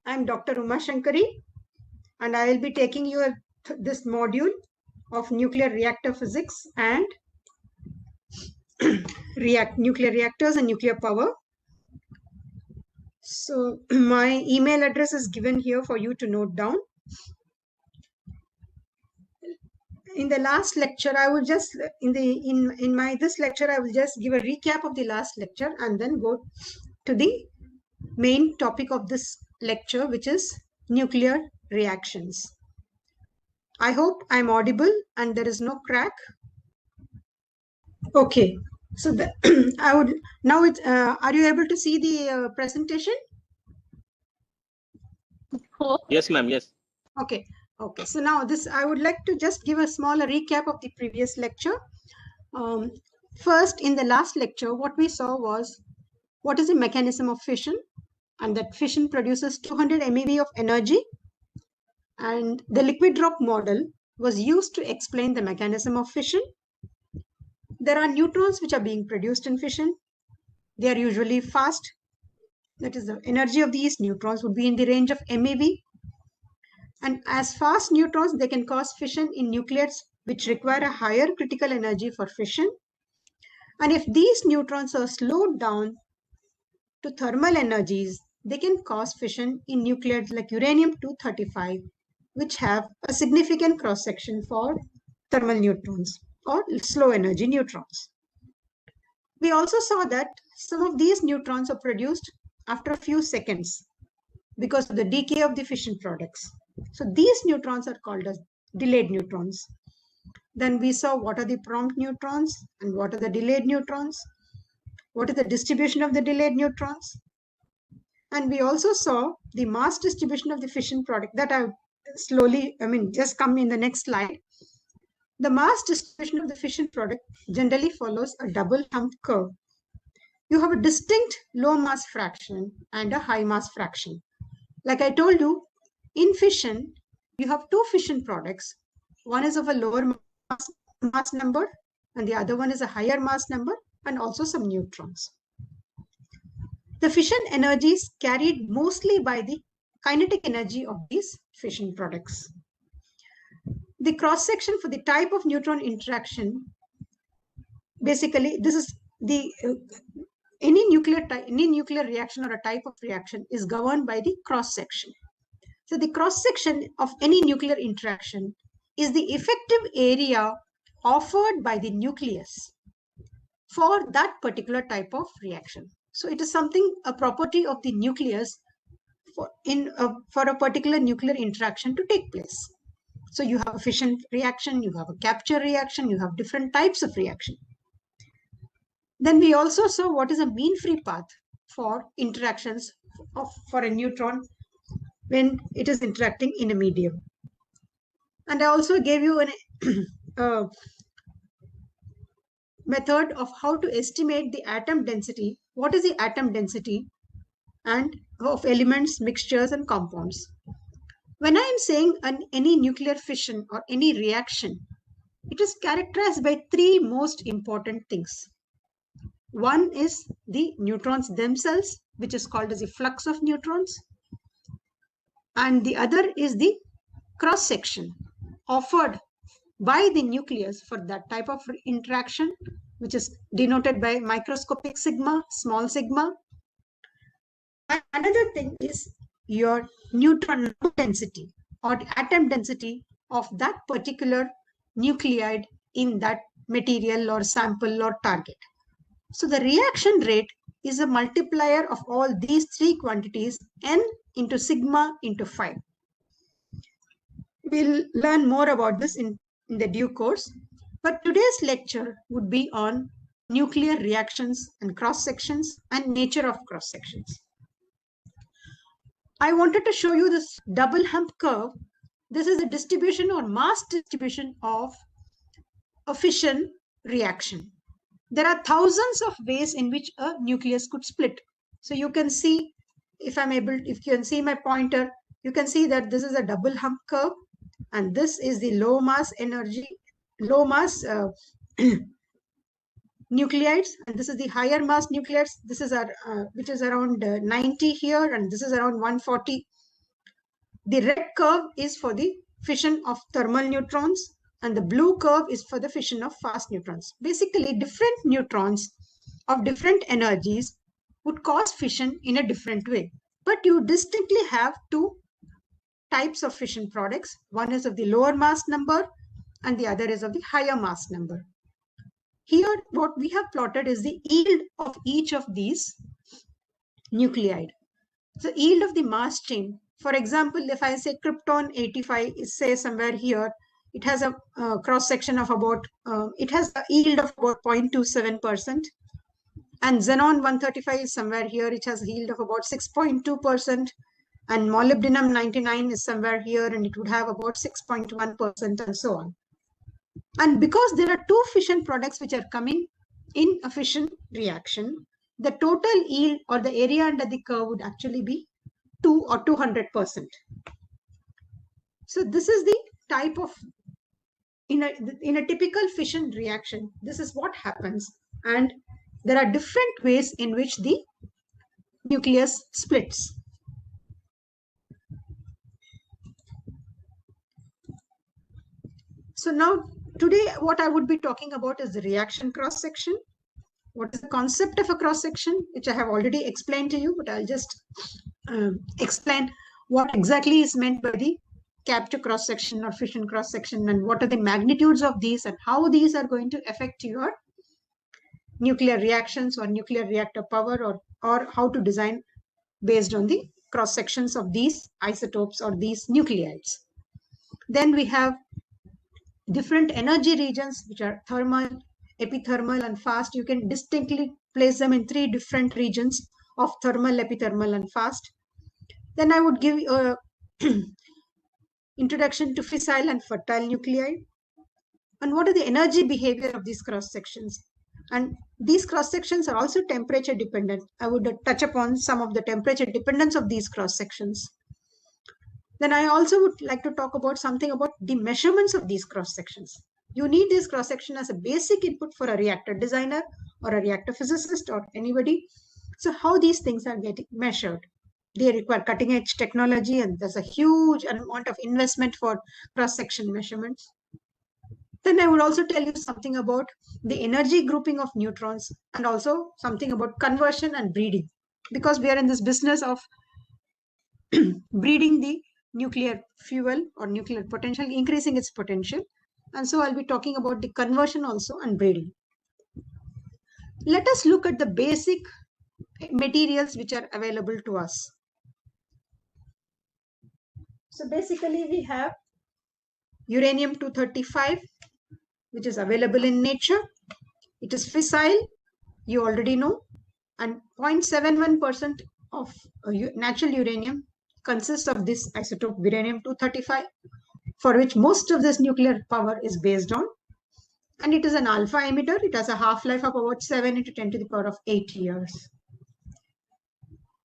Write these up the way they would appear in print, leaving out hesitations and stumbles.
I'm Dr. Uma Shankari, and I will be taking you this module of nuclear reactor physics and nuclear reactors and nuclear power. So my email address is given here for you to note down. In the last lecture, I will just this lecture I will just give a recap of the last lecture and then go to the main topic of this lecture, which is nuclear reactions. I hope I'm audible and there is no crack. Okay, so I would now. Are you able to see the presentation? Yes, ma'am. Yes. Okay. Okay. So now I would like to just give a small recap of the previous lecture. First, in the last lecture, what we saw was what is the mechanism of fission, and that fission produces 200 MeV of energy, and the liquid drop model was used to explain the mechanism of fission. There are neutrons which are being produced in fission. They are usually fast. That is, the energy of these neutrons would be in the range of MeV. And as fast neutrons, they can cause fission in nucleates which require a higher critical energy for fission. And if these neutrons are slowed down to thermal energies, they can cause fission in nucleates like uranium-235, which have a significant cross-section for thermal neutrons or slow energy neutrons. We also saw that some of these neutrons are produced after a few seconds because of the decay of the fission products. So these neutrons are called as delayed neutrons. Then we saw what are the prompt neutrons and what are the delayed neutrons. What is the distribution of the delayed neutrons? And we also saw the mass distribution of the fission product that just come in the next slide. The mass distribution of the fission product generally follows a double hump curve. You have a distinct low mass fraction and a high mass fraction. Like I told you, in fission, you have two fission products. One is of a lower mass number, and the other one is a higher mass number, and also some neutrons. The fission energy is carried mostly by the kinetic energy of these fission products. The cross-section for the type of neutron interaction, basically, this is the any nuclear reaction or a type of reaction is governed by the cross-section. So the cross-section of any nuclear interaction is the effective area offered by the nucleus for that particular type of reaction. So it is a property of the nucleus for a particular nuclear interaction to take place. So you have a fission reaction, you have a capture reaction, you have different types of reaction. Then we also saw what is a mean free path for interactions for a neutron when it is interacting in a medium. And I also gave you a method of how to estimate the atom density. What is the atom density and of elements, mixtures, and compounds? When I am saying any nuclear fission or any reaction, it is characterized by three most important things. One is the neutrons themselves, which is called as the flux of neutrons. And the other is the cross-section offered by the nucleus for that type of interaction, which is denoted by microscopic sigma, small sigma. And another thing is your neutron density or atom density of that particular nuclide in that material or sample or target. So the reaction rate is a multiplier of all these three quantities, n into sigma into 5. We'll learn more about this in the due course, but today's lecture would be on nuclear reactions and cross-sections and nature of cross-sections. I wanted to show you this double hump curve. This is a distribution or mass distribution of a fission reaction. There are thousands of ways in which a nucleus could split. So you can see, if you can see my pointer, you can see that this is a double hump curve, and this is the low mass nuclides, and this is the higher mass nuclides. This is which is around 90 here, and this is around 140 The red curve is for the fission of thermal neutrons, and the blue curve is for the fission of fast neutrons. Basically, different neutrons of different energies would cause fission in a different way. But you distinctly have two types of fission products. One is of the lower mass number and the other is of the higher mass number. Here, what we have plotted is the yield of each of these nuclide. So yield of the mass chain. For example, if I say krypton 85 is say somewhere here, it has a cross section of about, it has a yield of about 0.27%. And xenon 135 is somewhere here, it has a yield of about 6.2%. And molybdenum 99 is somewhere here, and it would have about 6.1% and so on. And because there are two fission products which are coming in a fission reaction, the total yield or the area under the curve would actually be 2 or 200%. So this is the type of, in a typical fission reaction, this is what happens. And there are different ways in which the nucleus splits. So now today what I would be talking about is the reaction cross section. What is the concept of a cross section, which I have already explained to you, but I'll just explain what exactly is meant by the capture cross section or fission cross section, and what are the magnitudes of these and how these are going to affect your nuclear reactions or nuclear reactor power, or how to design based on the cross sections of these isotopes or these nuclides. Then we have different energy regions, which are thermal, epithermal, and fast. You can distinctly place them in three different regions of thermal, epithermal, and fast. Then I would give a introduction to fissile and fertile nuclei, and what are the energy behavior of these cross sections. And these cross sections are also temperature dependent. I would touch upon some of the temperature dependence of these cross sections. Then I also would like to talk about something about the measurements of these cross sections. You need this cross section as a basic input for a reactor designer or a reactor physicist or anybody. So how these things are getting measured? They require cutting edge technology, and there's a huge amount of investment for cross section measurements. Then I would also tell you something about the energy grouping of neutrons, and also something about conversion and breeding, because we are in this business of breeding the nuclear fuel or nuclear potential, increasing its potential. And so I'll be talking about the conversion also and breeding. Let us look at the basic materials which are available to us. So basically we have uranium-235, which is available in nature. It is fissile, you already know, and 0.71% of natural uranium consists of this isotope uranium-235, for which most of this nuclear power is based on. And it is an alpha emitter. It has a half-life of about 7 × 10⁸ years.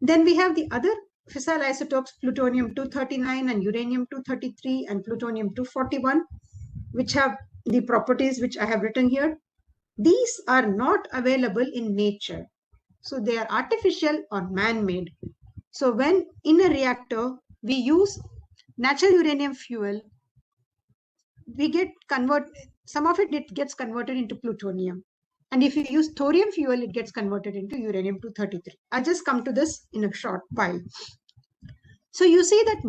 Then we have the other fissile isotopes, plutonium-239 and uranium-233 and plutonium-241, which have the properties which I have written here. These are not available in nature. So they are artificial or man-made. So when in a reactor we use natural uranium fuel, we get some of it gets converted into plutonium. And if you use thorium fuel, it gets converted into uranium-233. I'll just come to this in a short while. So you see that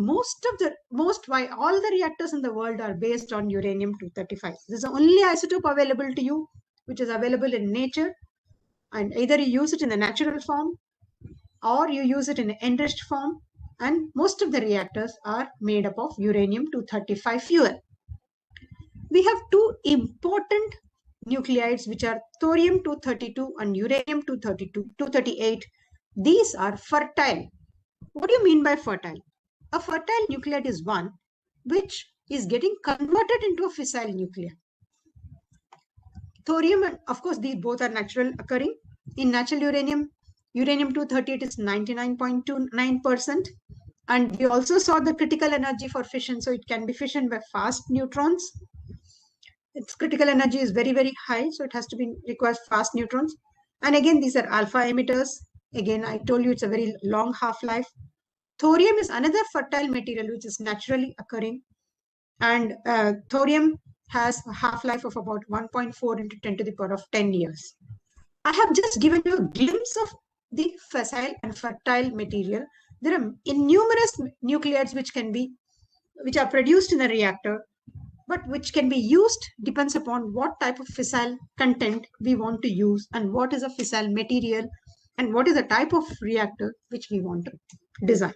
why all the reactors in the world are based on uranium-235. This is the only isotope available to you, which is available in nature. And either you use it in the natural form or you use it in an enriched form. And most of the reactors are made up of uranium-235 fuel. We have two important nuclides, which are thorium-232 and uranium-238. These are fertile. What do you mean by fertile? A fertile nuclide is one which is getting converted into a fissile nuclide. Thorium, and of course, these both are natural occurring. In natural uranium, uranium-238 is 99.29%. And we also saw the critical energy for fission. So it can be fissioned by fast neutrons. Its critical energy is very, very high. So it has to be requires fast neutrons. And again, these are alpha emitters. Again, I told you it's a very long half-life. Thorium is another fertile material which is naturally occurring, and thorium has a half-life of about 1.4 into 10 to the power of 10 years. I have just given you a glimpse of the fissile and fertile material. There are innumerous nuclides which are produced in a reactor, but which can be used depends upon what type of fissile content we want to use and what is a fissile material and what is the type of reactor which we want to design.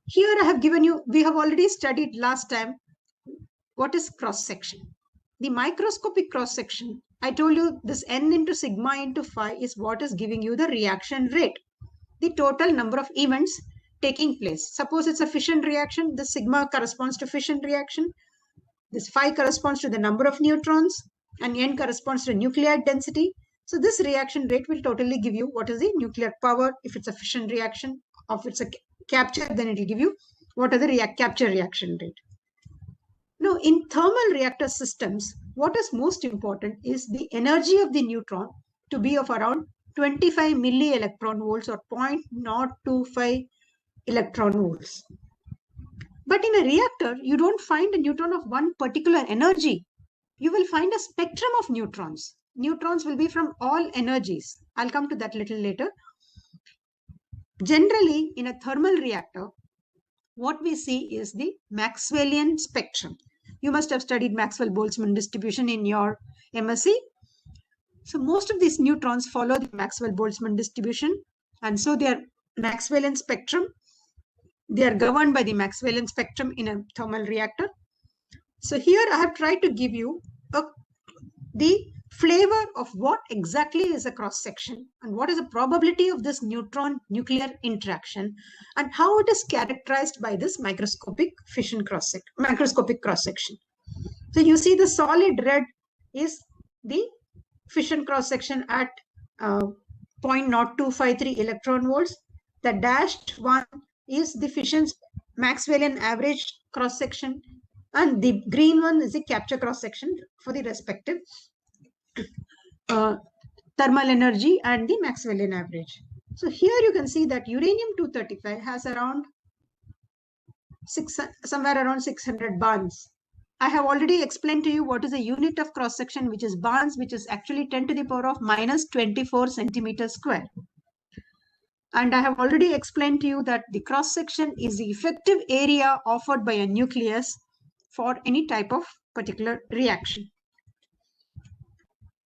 Here I have given you, we have already studied last time what is cross-section. The microscopic cross-section, I told you this n into sigma into phi is what is giving you the reaction rate, the total number of events taking place. Suppose it's a fission reaction, the sigma corresponds to fission reaction, this phi corresponds to the number of neutrons, and n corresponds to nuclear density. So this reaction rate will totally give you what is the nuclear power. If it's a fission reaction, or if it's a capture, then it will give you what are the capture reaction rate. Now, in thermal reactor systems, what is most important is the energy of the neutron to be of around 25 milli electron volts or 0.025 electron volts. But in a reactor, you don't find a neutron of one particular energy. You will find a spectrum of neutrons. Neutrons will be from all energies. I'll come to that a little later. Generally, in a thermal reactor, what we see is the Maxwellian spectrum. You must have studied Maxwell-Boltzmann distribution in your MSc. So most of these neutrons follow the Maxwell-Boltzmann distribution, and so they are Maxwellian spectrum. They are governed by the Maxwellian spectrum in a thermal reactor. So here I have tried to give you the flavor of what exactly is a cross-section and what is the probability of this neutron-nuclear interaction and how it is characterized by this microscopic cross-section. So you see the solid red is the fission cross-section at 0.0253 electron volts. The dashed one is the fission's Maxwellian average cross-section, and the green one is the capture cross-section for the respective thermal energy and the Maxwellian average. So here you can see that uranium-235 has around somewhere around 600 barns. I have already explained to you what is a unit of cross-section, which is barns, which is actually 10 to the power of minus 24 centimeters square. And I have already explained to you that the cross-section is the effective area offered by a nucleus for any type of particular reaction.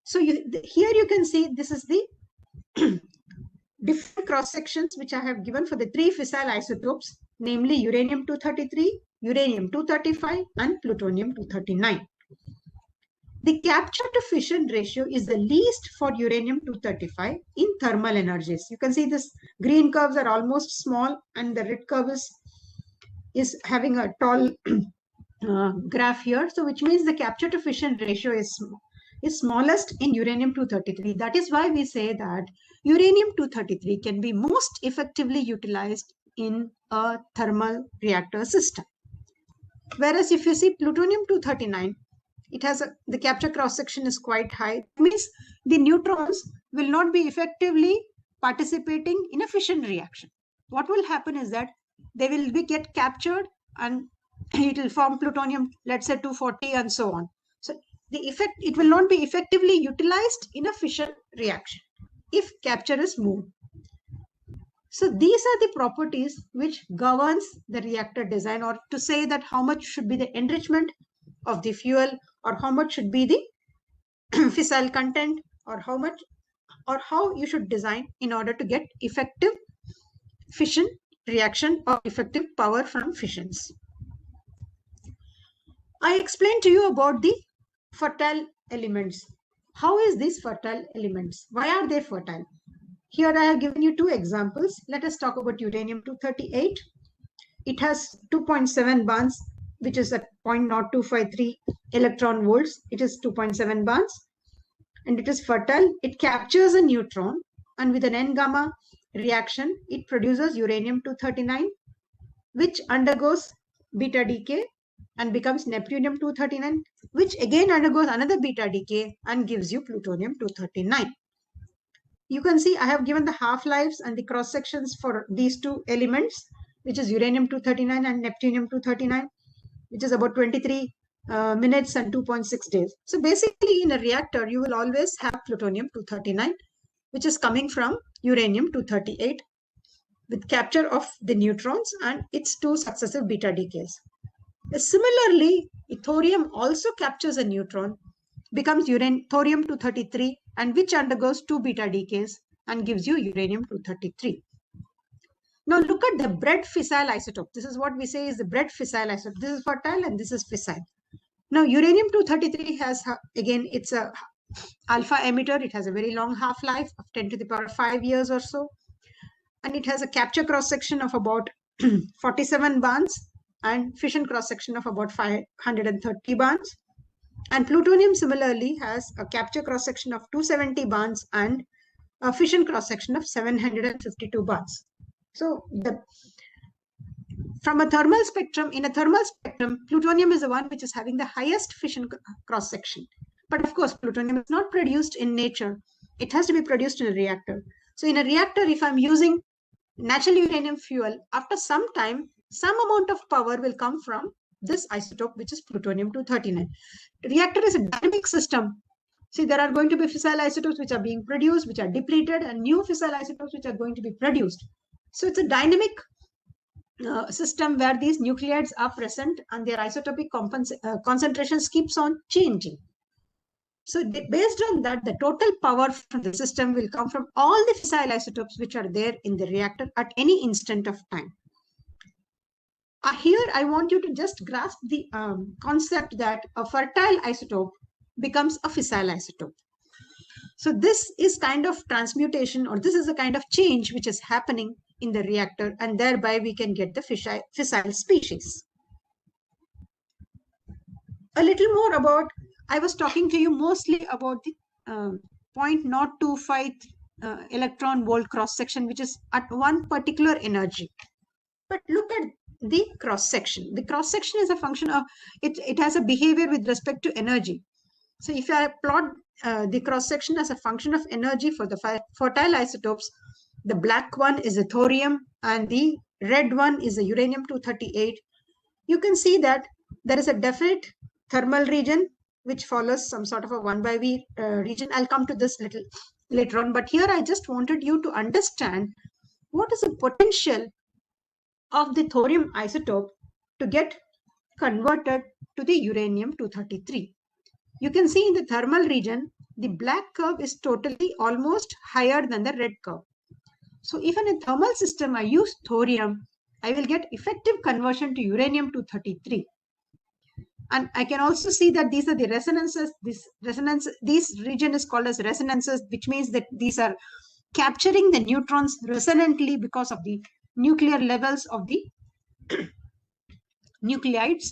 So here you can see this is the different cross-sections which I have given for the three fissile isotopes, namely uranium-233, uranium-235, and plutonium-239. The capture to fission ratio is the least for uranium-235 in thermal energies. You can see this green curves are almost small and the red curve is having a tall graph here. So which means the capture to fission ratio is smallest in uranium-233. That is why we say that uranium-233 can be most effectively utilized in a thermal reactor system. Whereas if you see plutonium-239, it has the capture cross-section is quite high. It means the neutrons will not be effectively participating in a fission reaction. What will happen is that they will get captured and it will form plutonium, let's say 240 and so on. So it will not be effectively utilized in a fission reaction if capture is moved. So these are the properties which governs the reactor design, or to say that how much should be the enrichment of the fuel, or how much should be the fissile content, or how you should design in order to get effective fission reaction or effective power from fissions. I explained to you about the fertile elements. How is these fertile elements? Why are they fertile? Here I have given you two examples. Let us talk about uranium-238. It has 2.7 barns, which is at 0.0253 electron volts. It is 2.7 barns and it is fertile. It captures a neutron and with an N-gamma reaction, it produces uranium-239, which undergoes beta decay and becomes neptunium-239, which again undergoes another beta decay and gives you plutonium-239. you can see I have given the half-lives and the cross-sections for these two elements, which is uranium-239 and neptunium-239, which is about 23 minutes and 2.6 days. So basically in a reactor, you will always have plutonium-239, which is coming from uranium-238 with capture of the neutrons and its two successive beta decays. Similarly, thorium also captures a neutron, becomes thorium-233, and which undergoes two beta decays and gives you uranium-233. Now look at the bread fissile isotope. This is what we say is the bread fissile isotope. This is fertile and this is fissile. Now uranium-233 has, again, it's a alpha emitter. It has a very long half-life of 10 to the power 5 years or so. And it has a capture cross-section of about 47 barns and fission cross-section of about 530 barns. And plutonium similarly has a capture cross-section of 270 barns and a fission cross-section of 752 barns. So from a thermal spectrum, in a thermal spectrum, plutonium is the one which is having the highest fission cross-section. But of course, plutonium is not produced in nature. It has to be produced in a reactor. So in a reactor, if I'm using natural uranium fuel, after some time, some amount of power will come from this isotope, which is plutonium-239. Reactor is a dynamic system. See, there are going to be fissile isotopes which are being produced, which are depleted, and new fissile isotopes which are going to be produced. So it's a dynamic system where these nuclides are present and their isotopic concentrations keeps on changing. So based on that, the total power from the system will come from all the fissile isotopes which are there in the reactor at any instant of time. Here, I want you to just grasp the concept that a fertile isotope becomes a fissile isotope. So this is kind of transmutation, or this is a kind of change which is happening in the reactor, and thereby we can get the fissile species. A little more about, I was talking to you mostly about the 0.025 electron volt cross section, which is at one particular energy. But look at the cross section. The cross section is a function of, it has a behavior with respect to energy. So if I plot the cross section as a function of energy for the fertile isotopes, the black one is the thorium and the red one is the uranium-238. You can see that there is a definite thermal region which follows some sort of a 1/V region. I'll come to this little later on, but here I just wanted you to understand what is the potential of the thorium isotope to get converted to the uranium-233. You can see in the thermal region, the black curve is totally almost higher than the red curve. So if in a thermal system I use thorium, I will get effective conversion to uranium-233. And I can also see that these are the resonances. This region is called as resonances, which means that these are capturing the neutrons resonantly because of the nuclear levels of the nuclides.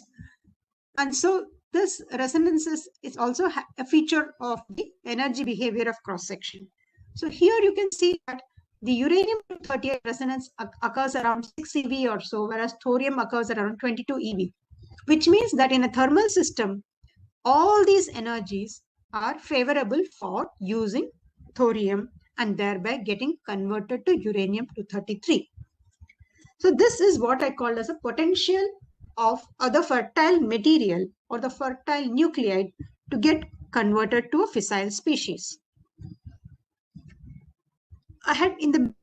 And so this resonance is also a feature of the energy behavior of cross-section. So here you can see that the uranium-238 resonance occurs around 6 eV or so, whereas thorium occurs around 22 eV, which means that in a thermal system, all these energies are favorable for using thorium and thereby getting converted to uranium-233. So this is what I call as a potential of the fertile material or the fertile nuclide to get converted to a fissile species. In the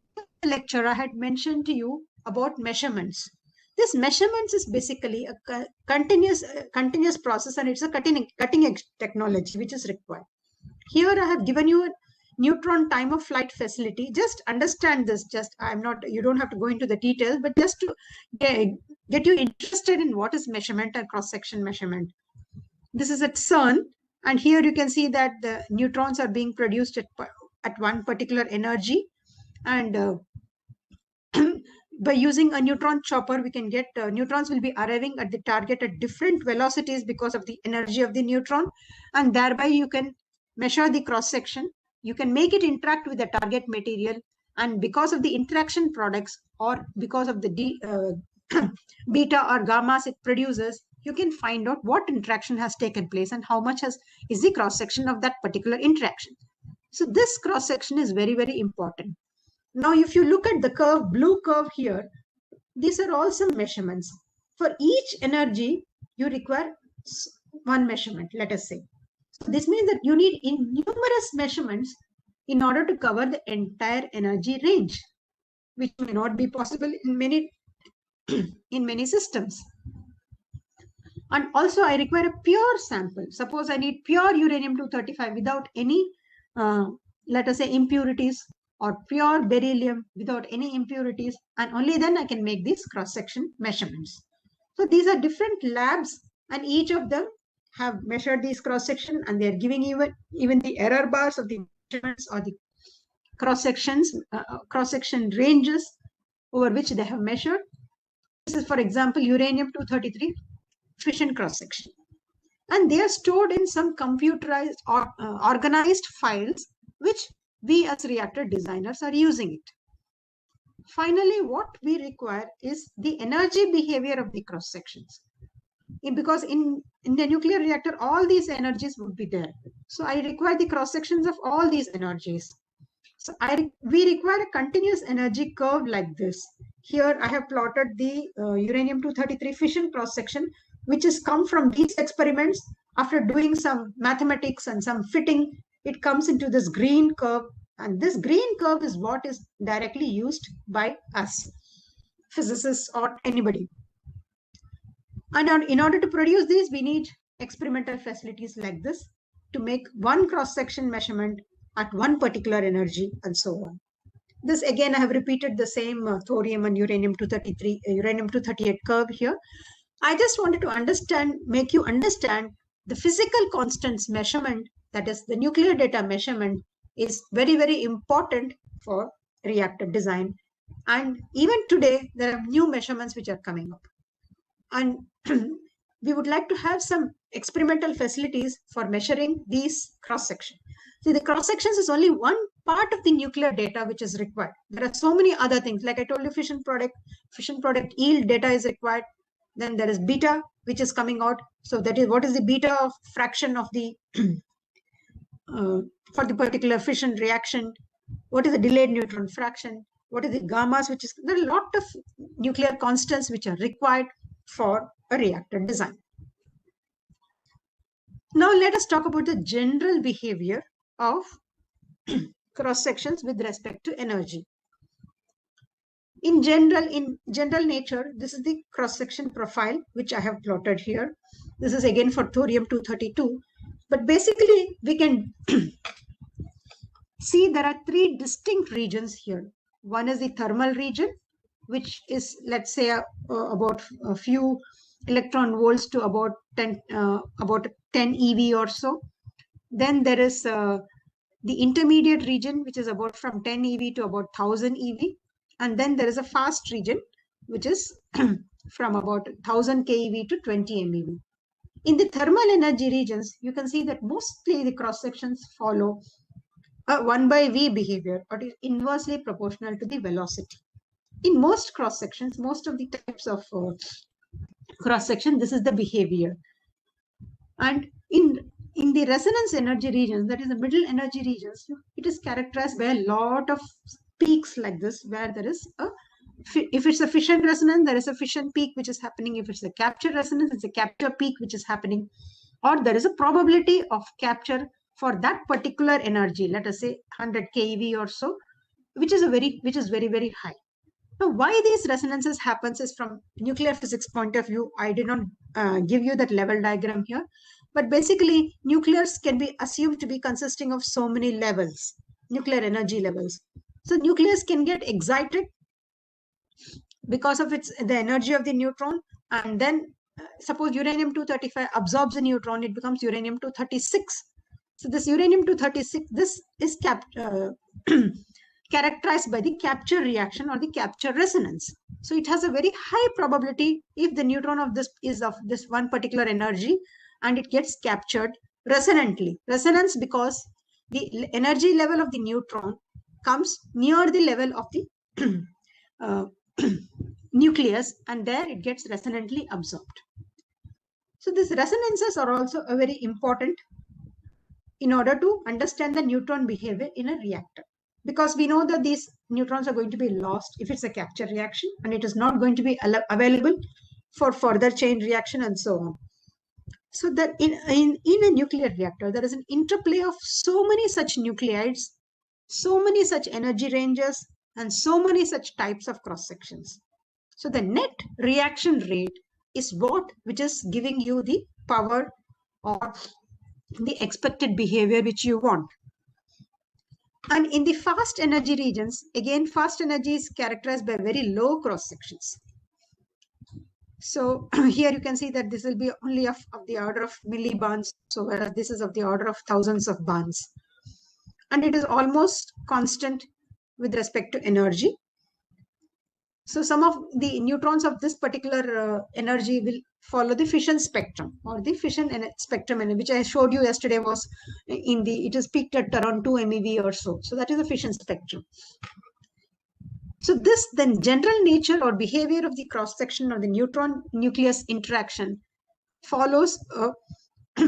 lecture, I had mentioned to you about measurements. This measurements is basically a continuous process, and it's a cutting edge technology which is required. Here I have given you a neutron time of flight facility. Just understand this. You don't have to go into the details, but just to get you interested in what is measurement and cross-section measurement. This is at CERN, and here you can see that the neutrons are being produced at one particular energy, and by using a neutron chopper, we can get neutrons will be arriving at the target at different velocities because of the energy of the neutron, and thereby you can measure the cross-section. You can make it interact with the target material, and because of the interaction products or because of the beta or gammas it produces, you can find out what interaction has taken place and how much is the cross-section of that particular interaction. So this cross section is very, very important. Now, if you look at the curve, blue curve here, these are all some measurements. For each energy, you require one measurement, let us say. So this means that you need numerous measurements in order to cover the entire energy range, which may not be possible in many in many systems. And also I require a pure sample. Suppose I need pure uranium-235 without any, let us say, impurities, or pure beryllium without any impurities, and only then I can make these cross-section measurements. So these are different labs, and each of them have measured these cross-section, and they are giving even the error bars of the measurements or the cross-sections, cross-section ranges over which they have measured. This is, for example, uranium-233 fission cross-section. And they are stored in some computerized or organized files, which we as reactor designers are using it. Finally, what we require is the energy behavior of the cross-sections. Because in the nuclear reactor, all these energies would be there. So I require the cross-sections of all these energies. So we require a continuous energy curve like this. Here I have plotted the uranium-233 fission cross-section, which has come from these experiments. After doing some mathematics and some fitting, it comes into this green curve. And this green curve is what is directly used by us, physicists or anybody. And in order to produce these, we need experimental facilities like this to make one cross-section measurement at one particular energy, and so on. This again, I have repeated the same thorium and uranium-233, uranium-238 curve here. I just wanted to make you understand the physical constants measurement, that is the nuclear data measurement, is very, very important for reactor design. And even today, there are new measurements which are coming up. And we would like to have some experimental facilities for measuring these cross-sections. See, the cross-sections is only one part of the nuclear data which is required. There are so many other things. Like I told you, fission product yield data is required. Then there is beta, which is coming out. So that is, what is the beta of fraction of the, for the particular fission reaction? What is the delayed neutron fraction? What is the gammas, which is, there are a lot of nuclear constants which are required for a reactor design. Now let us talk about the general behavior of cross-sections with respect to energy. In general nature, this is the cross-section profile which I have plotted here. This is again for thorium-232. But basically, we can see there are three distinct regions here. One is the thermal region, which is, let's say, about a few electron volts to about 10 eV or so. Then there is the intermediate region, which is about from 10 eV to about 1000 eV. And then there is a fast region, which is from about 1000 keV to 20 MeV. In the thermal energy regions, you can see that mostly the cross-sections follow a 1/v behavior, or is inversely proportional to the velocity. In most cross-sections, most of the types of cross-section, this is the behavior. And in the resonance energy regions, that is the middle energy regions, it is characterized by a lot of peaks like this, where there is a, if it's a fission resonance, there is a fission peak which is happening. If it's a capture resonance, it's a capture peak which is happening. Or there is a probability of capture for that particular energy, let us say 100 keV or so, which is very, very high. Now, why these resonances happens is from nuclear physics point of view. I did not give you that level diagram here, but basically nuclears can be assumed to be consisting of so many levels, nuclear energy levels. So nucleus can get excited because of the energy of the neutron, and then suppose uranium-235 absorbs a neutron, it becomes uranium-236. So this uranium-236, this is characterized by the capture reaction or the capture resonance. So it has a very high probability if the neutron of this is of this one particular energy and it gets captured resonantly. Resonance because the energy level of the neutron comes near the level of the nucleus, and there it gets resonantly absorbed. So these resonances are also a very important in order to understand the neutron behavior in a reactor. Because we know that these neutrons are going to be lost if it's a capture reaction, and it is not going to be available for further chain reaction and so on. So that in a nuclear reactor, there is an interplay of so many such nuclides, so many such energy ranges, and so many such types of cross sections. So the net reaction rate is which is giving you the power or the expected behavior which you want. And in the fast energy regions, again, fast energy is characterized by very low cross sections. So here you can see that this will be only of the order of millibarns, so whereas this is of the order of thousands of barns. And it is almost constant with respect to energy. So some of the neutrons of this particular energy will follow the fission spectrum, or the fission spectrum, which I showed you yesterday was it is peaked at around 2 MeV or so. So that is the fission spectrum. So this then general nature or behavior of the cross section or the neutron nucleus interaction follows a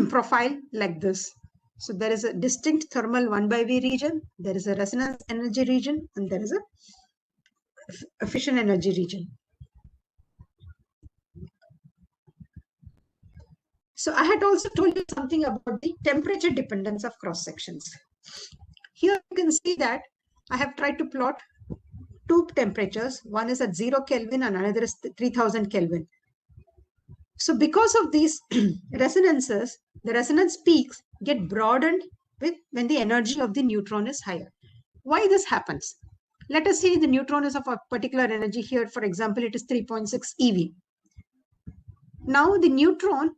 profile like this. So there is a distinct thermal 1/V region, there is a resonance energy region, and there is a fission energy region. So I had also told you something about the temperature dependence of cross sections. Here you can see that I have tried to plot two temperatures. One is at 0 Kelvin and another is 3000 Kelvin. So because of these resonances, the resonance peaks get broadened when the energy of the neutron is higher. Why this happens? Let us say the neutron is of a particular energy. Here, for example, it is 3.6 eV. Now the neutron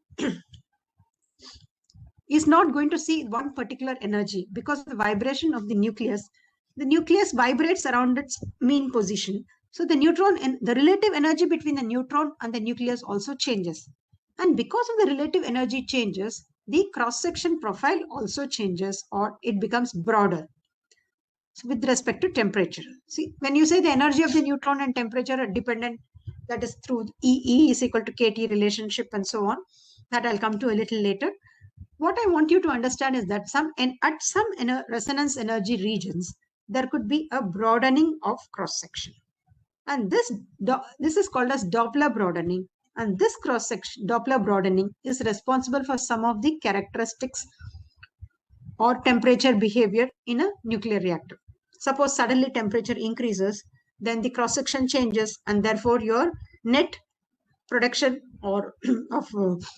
is not going to see one particular energy because of the vibration of the nucleus. The nucleus vibrates around its mean position. So the neutron and the relative energy between the neutron and the nucleus also changes. And because of the relative energy changes, the cross-section profile also changes, or it becomes broader. So with respect to temperature. See, when you say the energy of the neutron and temperature are dependent, that is through E is equal to KT relationship and so on. That I'll come to a little later. What I want you to understand is that at some resonance energy regions, there could be a broadening of cross-section. And this is called as Doppler broadening. And this cross-section, Doppler broadening, is responsible for some of the characteristics or temperature behavior in a nuclear reactor. Suppose suddenly temperature increases, then the cross-section changes, and therefore your net production or of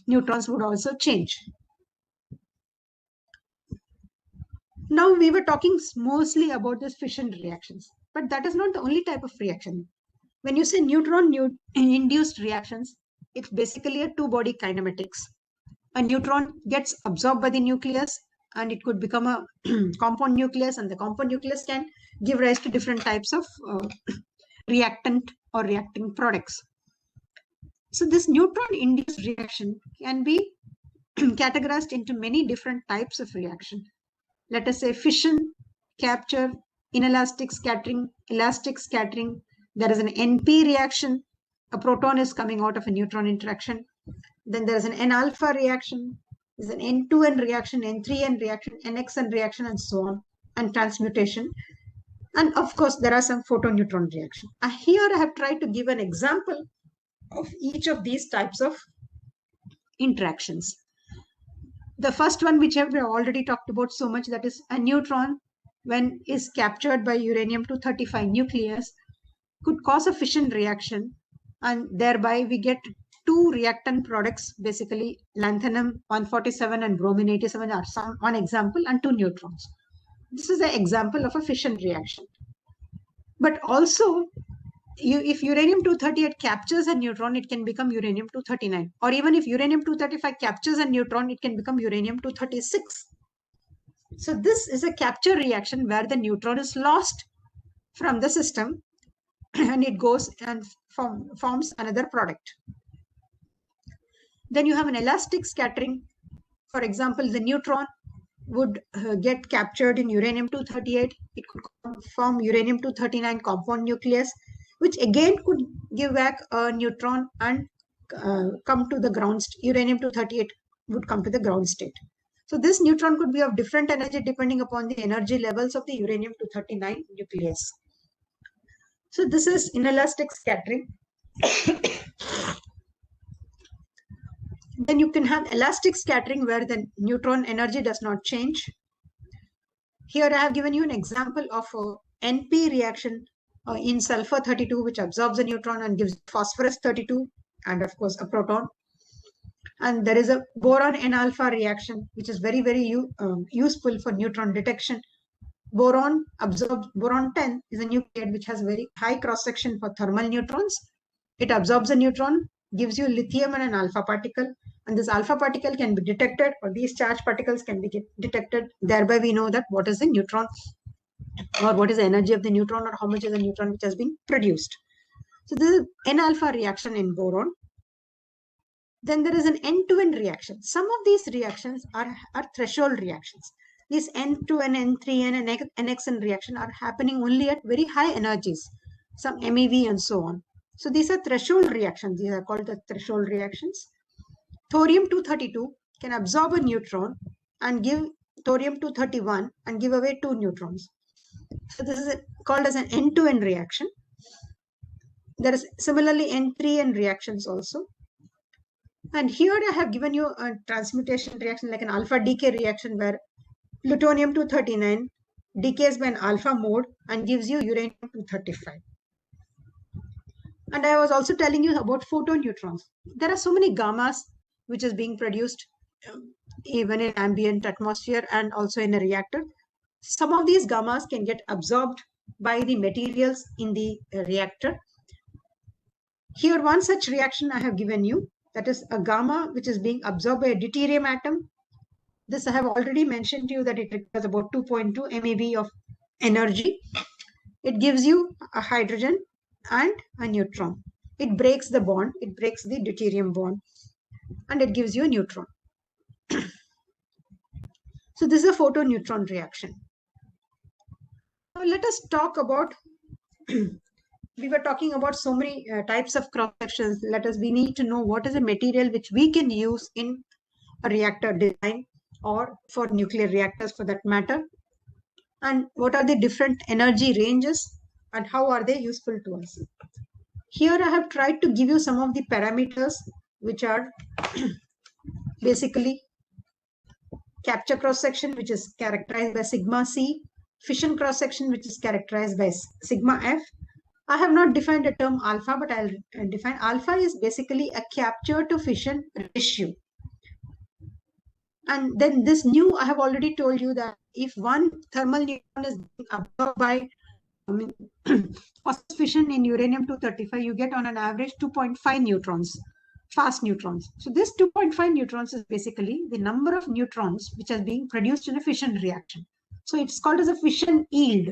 neutrons would also change. Now we were talking mostly about the fission reactions, but that is not the only type of reaction. When you say neutron-induced reactions, it's basically a two-body kinematics. A neutron gets absorbed by the nucleus, and it could become a compound nucleus, and the compound nucleus can give rise to different types of reactant or reacting products. So this neutron-induced reaction can be categorized into many different types of reaction. Let us say fission, capture, inelastic scattering, elastic scattering. There is an NP reaction. A proton is coming out of a neutron interaction. Then there is an N-alpha reaction. There's an N2N reaction, N3N reaction, NXN reaction, and so on, and transmutation. And of course, there are some photoneutron reaction. Here I have tried to give an example of each of these types of interactions. The first one, which we have already talked about so much, that is a neutron, when is captured by uranium-235 nucleus, could cause a fission reaction, and thereby we get two reactant products, basically lanthanum-147 and bromine-87 are one example, and two neutrons. This is an example of a fission reaction. But also, if uranium-238 captures a neutron, it can become uranium-239. Or even if uranium-235 captures a neutron, it can become uranium-236. So this is a capture reaction where the neutron is lost from the system and it goes and forms another product. Then you have an elastic scattering. For example, the neutron would get captured in uranium-238. It could form uranium-239 compound nucleus, which again could give back a neutron and come to the ground. Uranium-238 would come to the ground state. So this neutron could be of different energy depending upon the energy levels of the uranium-239 nucleus. So this is inelastic scattering. Then you can have elastic scattering where the neutron energy does not change. Here I have given you an example of a NP reaction in sulfur 32, which absorbs a neutron and gives phosphorus 32, and of course a proton. And there is a boron N-alpha reaction, which is very, very useful for neutron detection. Boron 10 is a nuclide which has very high cross-section for thermal neutrons. It absorbs a neutron, gives you lithium and an alpha particle, and this alpha particle can be detected, or these charged particles can be detected. Thereby we know that what is the neutron, or what is the energy of the neutron, or how much is the neutron which has been produced. So this is N-alpha reaction in boron. Then there is an N2N reaction. Some of these reactions are threshold reactions. These N2N, N3N, and NXN reaction are happening only at very high energies, some MeV and so on. So these are threshold reactions. These are called the threshold reactions. Thorium-232 can absorb a neutron and give thorium-231 and give away 2 neutrons. So this is called as an N2N reaction. There is similarly N3N reactions also. And here I have given you a transmutation reaction like an alpha decay reaction where plutonium-239 decays by an alpha mode and gives you uranium-235. And I was also telling you about photoneutrons. There are so many gammas which is being produced even in ambient atmosphere and also in a reactor. Some of these gammas can get absorbed by the materials in the reactor. Here one such reaction I have given you, that is a gamma which is being absorbed by a deuterium atom. This I have already mentioned to you that it requires about 2.2 MeV of energy. It gives you a hydrogen and a neutron. It breaks the bond, it breaks the deuterium bond, and it gives you a neutron. So this is a photoneutron reaction. Now let us talk about, we were talking about so many types of cross sections. We need to know what is a material which we can use in a reactor design or for nuclear reactors for that matter, and what are the different energy ranges and how are they useful to us. Here I have tried to give you some of the parameters which are basically capture cross section, which is characterized by sigma C, fission cross section, which is characterized by sigma F. I have not defined a term alpha, but I'll define alpha is basically a capture to fission ratio. And then this nu, I have already told you that if one thermal neutron is absorbed by fission in uranium-235, you get on an average 2.5 neutrons, fast neutrons. So this 2.5 neutrons is basically the number of neutrons which are being produced in a fission reaction. So it's called as a fission yield.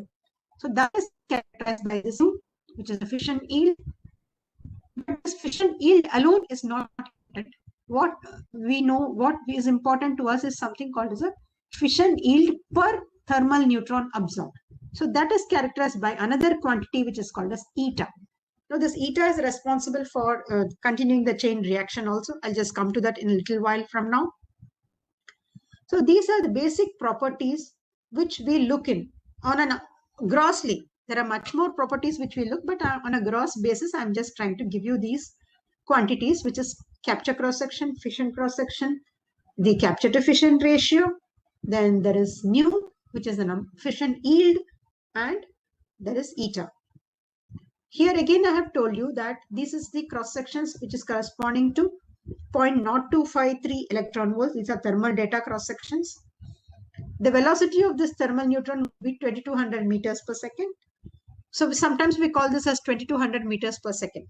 So that is characterized by this, which is the fission yield. But this fission yield alone is not important. What we know, what is important to us is something called as a fission yield per thermal neutron absorbed. So that is characterized by another quantity which is called as eta. Now this eta is responsible for continuing the chain reaction also. I'll just come to that in a little while from now. So these are the basic properties which we look in on a grossly. There are much more properties which we look, but on a gross basis, I'm just trying to give you these quantities, which is capture cross-section, fission cross-section, the capture to fission ratio, then there is nu, which is the fission yield, and there is eta. Here again, I have told you that this is the cross-sections which is corresponding to 0.0253 electron volts. These are thermal data cross-sections. The velocity of this thermal neutron will be 2200 meters per second. So sometimes we call this as 2200 meters per second.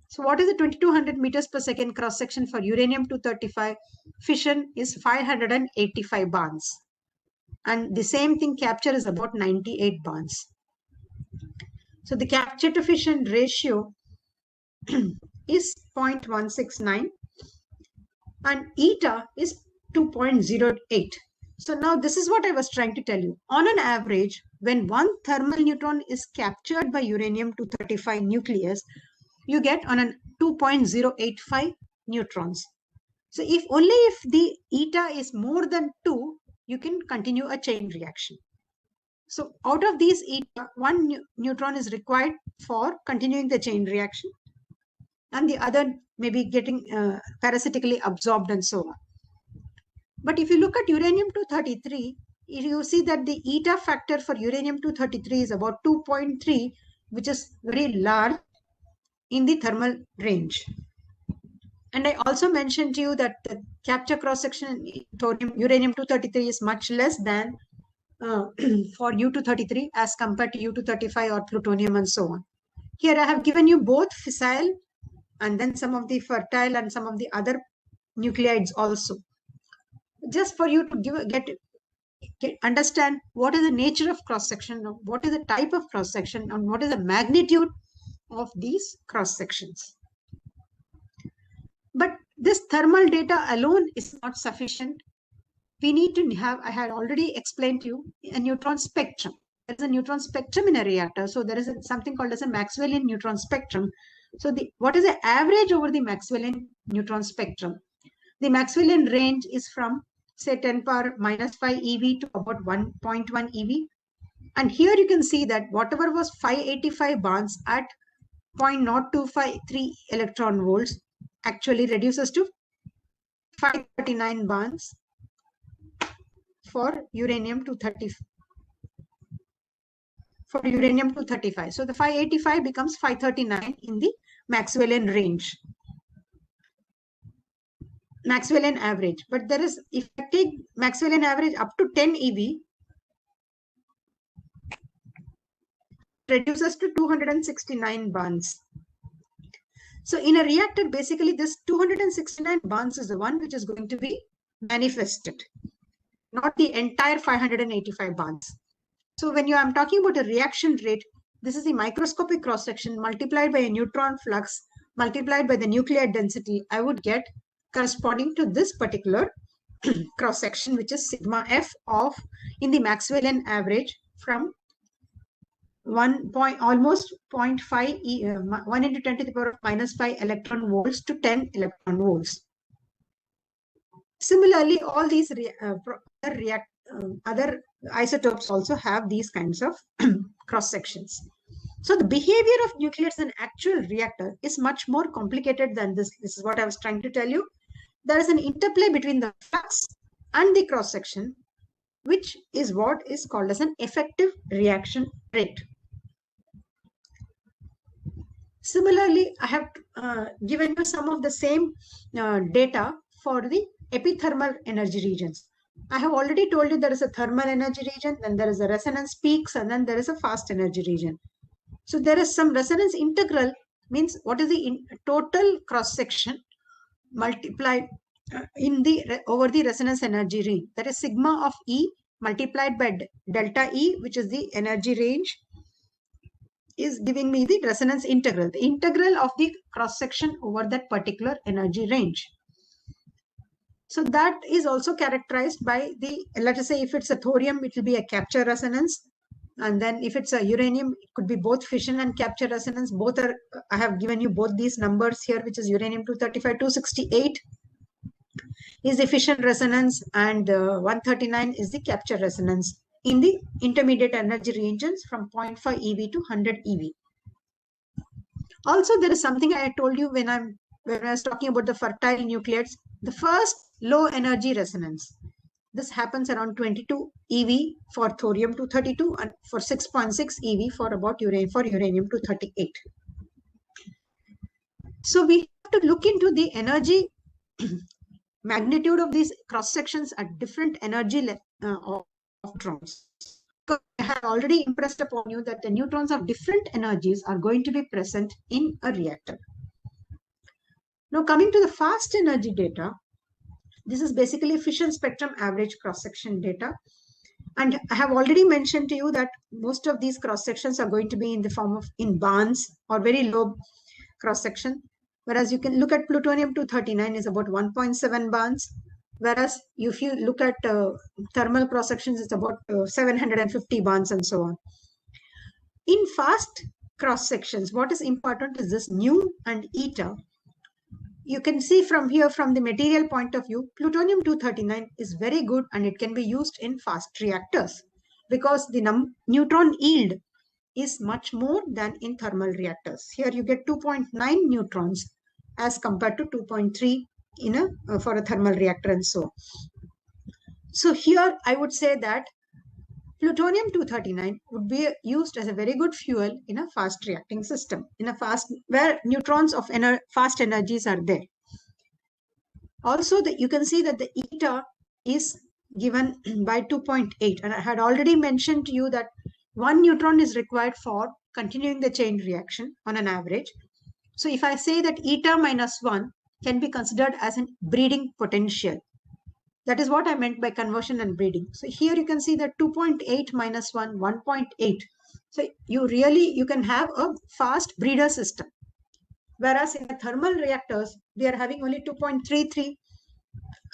So what is the 2200 meters per second cross-section for uranium-235? Fission is 585 barns. And the same thing, capture is about 98 barns. So the capture to fission ratio is 0.169 and eta is 2.08. So now this is what I was trying to tell you. On an average, when one thermal neutron is captured by uranium-235 nucleus, you get on a 2.085 neutrons. So if only if the eta is more than 2, you can continue a chain reaction. So out of these eta, one neutron is required for continuing the chain reaction, and the other may be getting parasitically absorbed and so on. But if you look at uranium-233, you see that the eta factor for uranium-233 is about 2.3, which is very large in the thermal range. And I also mentioned to you that the capture cross-section in uranium-233 is much less than for U-233 as compared to U-235 or plutonium and so on. Here I have given you both fissile and then some of the fertile and some of the other nuclides also, just for you to understand what is the nature of cross-section, what is the type of cross-section, and what is the magnitude of these cross-sections. But this thermal data alone is not sufficient. We need to have, I had already explained to you, a neutron spectrum. There is a neutron spectrum in a reactor. So there is something called as a Maxwellian neutron spectrum. So what is the average over the Maxwellian neutron spectrum? The Maxwellian range is from, say, 10 power minus 5 eV to about 1.1 eV. And here you can see that whatever was 585 bonds at 0.0253 electron volts actually reduces to 539 bonds for uranium-235. So the 585 becomes 539 in the Maxwellian range, Maxwellian average. But there is, if I take Maxwellian average up to 10 eV, reduces to 269 bonds. So in a reactor, basically this 269 bonds is the one which is going to be manifested, not the entire 585 bonds. So when I'm talking about a reaction rate, this is the microscopic cross-section multiplied by a neutron flux multiplied by the nuclear density I would get corresponding to this particular cross-section, which is sigma f of, in the Maxwellian average, from almost 0.5 1 into 10 to the power of minus 5 electron volts to 10 electron volts. Similarly, all these other isotopes also have these kinds of cross sections. So the behavior of nucleates in an actual reactor is much more complicated than this. This is what I was trying to tell you. There is an interplay between the flux and the cross section, which is what is called as an effective reaction rate. Similarly, I have given you some of the same data for the epithermal energy regions. I have already told you there is a thermal energy region, then there is a resonance peaks, and then there is a fast energy region. So there is some resonance integral, means what is the total cross section multiplied over the resonance energy range. That is sigma of E multiplied by delta E, which is the energy range, is giving me the resonance integral, the integral of the cross section over that particular energy range. So that is also characterized by the, let us say if it's a thorium, it will be a capture resonance. And then if it's a uranium, it could be both fission and capture resonance. Both are, I have given you both these numbers here, which is uranium-235, 268 is the fission resonance, and 139 is the capture resonance in the intermediate energy regions from 0.5 eV to 100 eV. Also, there is something I told you when I was talking about the fertile nucleates, the first low energy resonance. This happens around 22 eV for thorium-232 and for 6.6 eV for about uranium-238. So we have to look into the energy magnitude of these cross sections at different energy of neutrons. I have already impressed upon you that the neutrons of different energies are going to be present in a reactor. Now coming to the fast energy data, this is basically fission spectrum average cross-section data. And I have already mentioned to you that most of these cross-sections are going to be in the form of in bands or very low cross-section. Whereas you can look at plutonium-239 is about 1.7 bands. Whereas if you look at thermal cross-sections, it's about 750 bands and so on. In fast cross-sections, what is important is this nu and eta. you can see from here, from the material point of view, plutonium-239 is very good and it can be used in fast reactors because the neutron yield is much more than in thermal reactors. Here you get 2.9 neutrons as compared to 2.3 in for a thermal reactor and so on. So here I would say that plutonium-239 would be used as a very good fuel in a fast reacting system, in a where neutrons of fast energies are there. Also, you can see that the eta is given by 2.8, and I had already mentioned to you that 1 neutron is required for continuing the chain reaction on an average. So if I say that eta minus 1 can be considered as a breeding potential, that is what I meant by conversion and breeding. So here you can see that 2.8 minus 1, 1.8. So you can have a fast breeder system. Whereas in the thermal reactors, we are having only 2.33,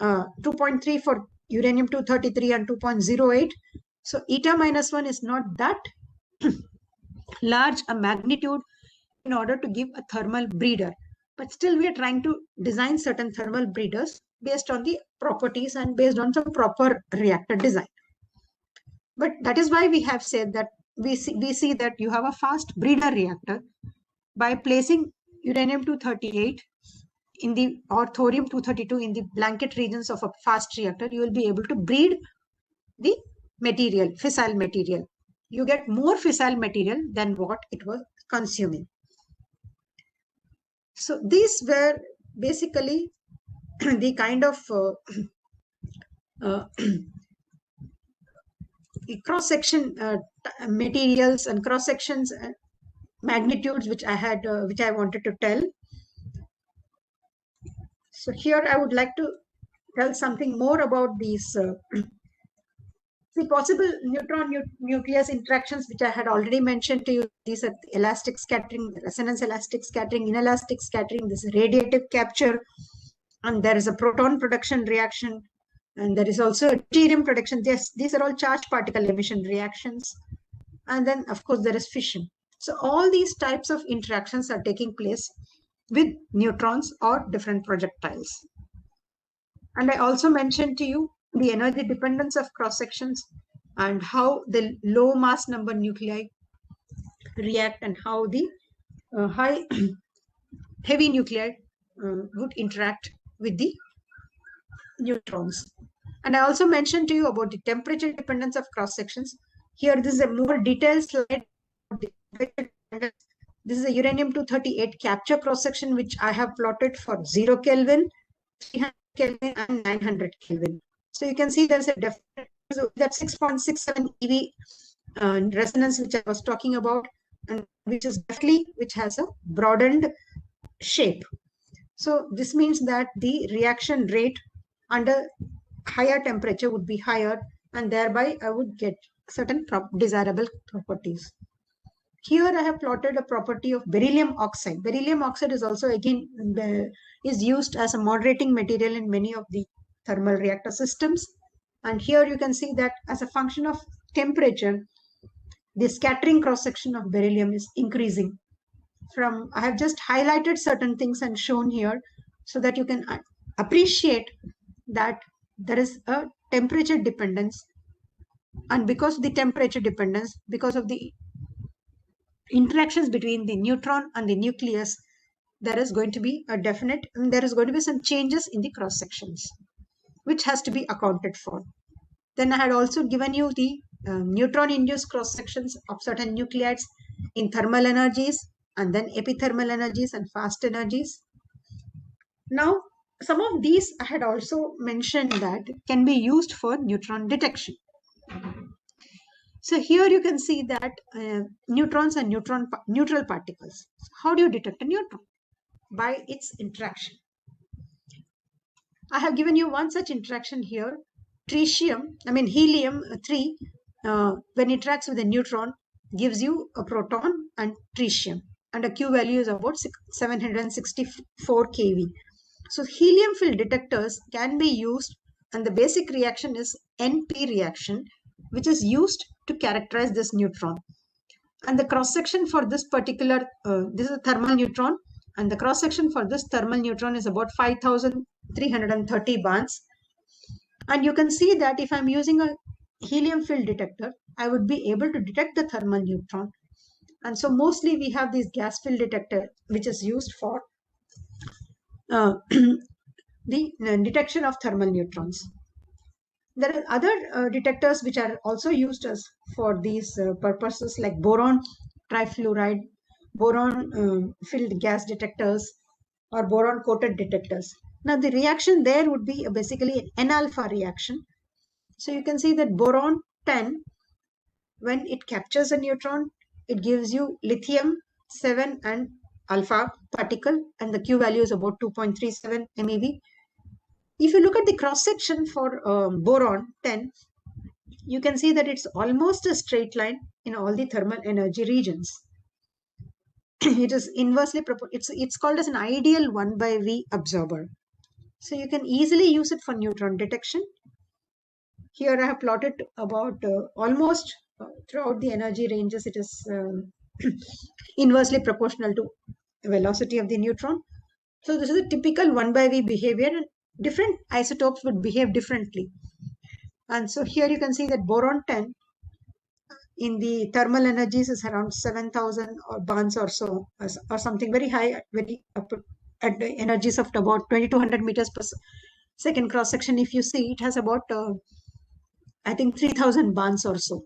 2.3 for uranium-233 and 2.08. So eta minus 1 is not that large a magnitude in order to give a thermal breeder. But still we are trying to design certain thermal breeders based on the properties and based on some proper reactor design. But that is why we have said that we see that you have a fast breeder reactor by placing uranium-238 in the or thorium-232 in the blanket regions of a fast reactor. You will be able to breed the material, fissile material. You get more fissile material than what it was consuming. So these were basically the kind of cross-section materials and cross-sections magnitudes which I wanted to tell. So here I would like to tell something more about these the possible neutron-nucleus interactions which I had already mentioned to you. These are elastic scattering, resonance elastic scattering, inelastic scattering, this is radiative capture, and there is a proton production reaction, and there is also a deuterium production. These are all charged particle emission reactions. And then, of course, there is fission. So all these types of interactions are taking place with neutrons or different projectiles. And I also mentioned to you the energy dependence of cross-sections and how the low mass number nuclei react and how the high heavy nuclei would interact with the neutrons. And I also mentioned to you about the temperature dependence of cross-sections. Here, this is a more detailed slide. This is a uranium-238 capture cross-section, which I have plotted for 0 Kelvin, 300 Kelvin, and 900 Kelvin. So you can see there's a definite, that 6.67 eV resonance, which I was talking about, and which has a broadened shape. So this means that the reaction rate under higher temperature would be higher, and thereby I would get certain desirable properties. Here I have plotted a property of beryllium oxide. Beryllium oxide is also again is used as a moderating material in many of the thermal reactor systems. And here you can see that as a function of temperature, the scattering cross-section of beryllium is increasing. I have just highlighted certain things and shown here so that you can appreciate that there is a temperature dependence. And because of the temperature dependence, because of the interactions between the neutron and the nucleus, there is going to be some changes in the cross sections, which has to be accounted for. Then I had also given you the neutron induced cross sections of certain nuclides in thermal energies, and then epithermal energies and fast energies. Now, some of these I had also mentioned that can be used for neutron detection. So here you can see that neutrons are neutral particles. How do you detect a neutron? By its interaction. I have given you one such interaction here. Helium-3, when it interacts with a neutron, gives you a proton and tritium, and a Q value is about 764 kV. So helium-filled detectors can be used, and the basic reaction is NP reaction, which is used to characterize this neutron. And the cross-section for this particular, this is a thermal neutron, and the cross section for this thermal neutron is about 5,330 barns. And you can see that if I'm using a helium filled detector, I would be able to detect the thermal neutron. And so mostly we have this gas filled detector, which is used for the detection of thermal neutrons. There are other detectors which are also used as for these purposes, like boron trifluoride, boron filled gas detectors, or boron coated detectors. Now the reaction there would be basically an N-alpha reaction. So you can see that boron 10, when it captures a neutron, it gives you lithium 7 and alpha particle, and the Q value is about 2.37 MeV. If you look at the cross section for boron 10, you can see that it's almost a straight line in all the thermal energy regions. It is inversely proportional. It's called as an ideal 1/V absorber. So you can easily use it for neutron detection. Here I have plotted about almost throughout the energy ranges, it is inversely proportional to velocity of the neutron. So this is a typical 1/V behavior, and different isotopes would behave differently. And so here you can see that boron 10 in the thermal energies is around 7,000 barns or so, or something very high, very at the energies of about 2,200 meters per second cross section. If you see, it has about I think 3,000 barns or so,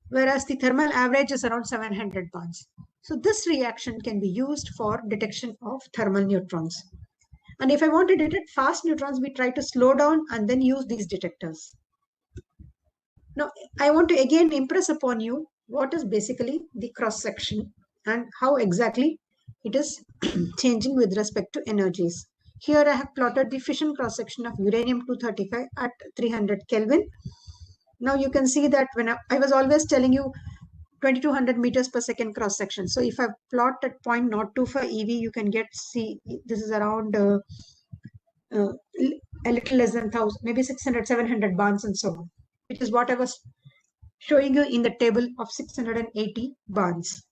whereas the thermal average is around 700 barns. So this reaction can be used for detection of thermal neutrons. And if I want to detect fast neutrons, we try to slow down and then use these detectors. Now, I want to again impress upon you what is basically the cross section and how exactly it is changing with respect to energies. Here I have plotted the fission cross section of uranium-235 at 300 Kelvin. Now you can see that when I was always telling you 2,200 meters per second cross section. So if I plot at 0.025 eV, you can see this is around a little less than 1,000, maybe 600, 700 barns and so on, which is what I was showing you in the table of 680 barns.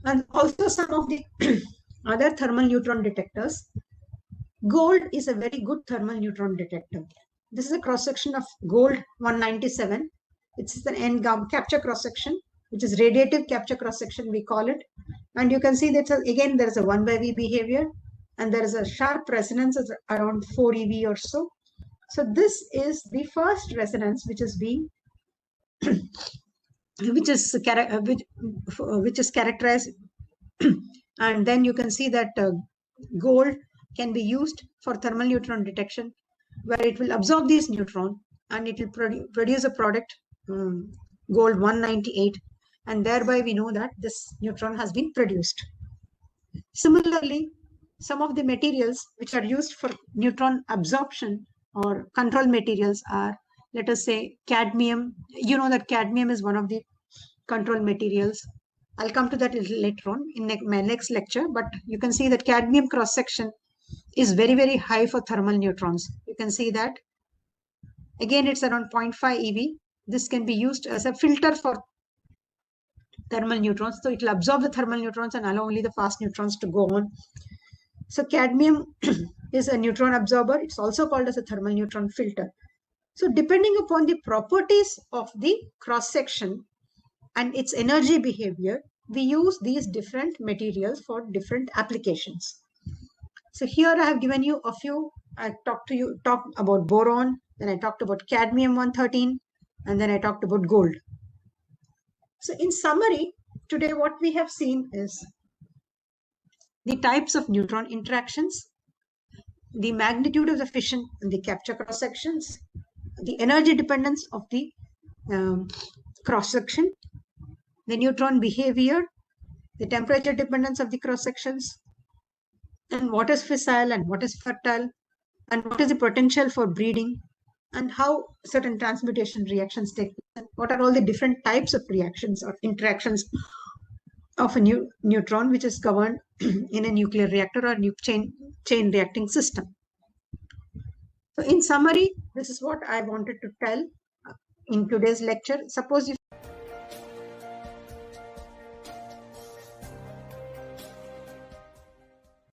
And also some of the other thermal neutron detectors. Gold is a very good thermal neutron detector. This is a cross section of gold 197. It's an N-GAM capture cross section, which is radiative capture cross section, we call it. And you can see that again there is a 1/V behavior, and there is a sharp resonance of around 4 eV or so. So this is the first resonance which is being which is characterized. And then you can see that gold can be used for thermal neutron detection, where it will absorb these neutron and it will produce a product, gold 198, and thereby we know that this neutron has been produced. Similarly, some of the materials which are used for neutron absorption or control materials are, let us say, cadmium. You know that cadmium is one of the control materials. I'll come to that a little later on in my next lecture, but you can see that cadmium cross section is very, very high for thermal neutrons. You can see that. Again, it's around 0.5 eV. This can be used as a filter for thermal neutrons. So it will absorb the thermal neutrons and allow only the fast neutrons to go on. So cadmium is a neutron absorber. It's also called as a thermal neutron filter. So depending upon the properties of the cross section and its energy behavior, we use these different materials for different applications. So here I have given you a few. I talked about boron, then I talked about cadmium 113, and then I talked about gold. So in summary, today what we have seen is the types of neutron interactions, the magnitude of the fission and the capture cross sections, the energy dependence of the cross section, the neutron behavior, the temperature dependence of the cross sections, and what is fissile and what is fertile, and what is the potential for breeding, and how certain transmutation reactions take place, and what are all the different types of reactions or interactions of a neutron which is governed in a nuclear reactor or chain reacting system. So in summary, this is what I wanted to tell in today's lecture. Suppose if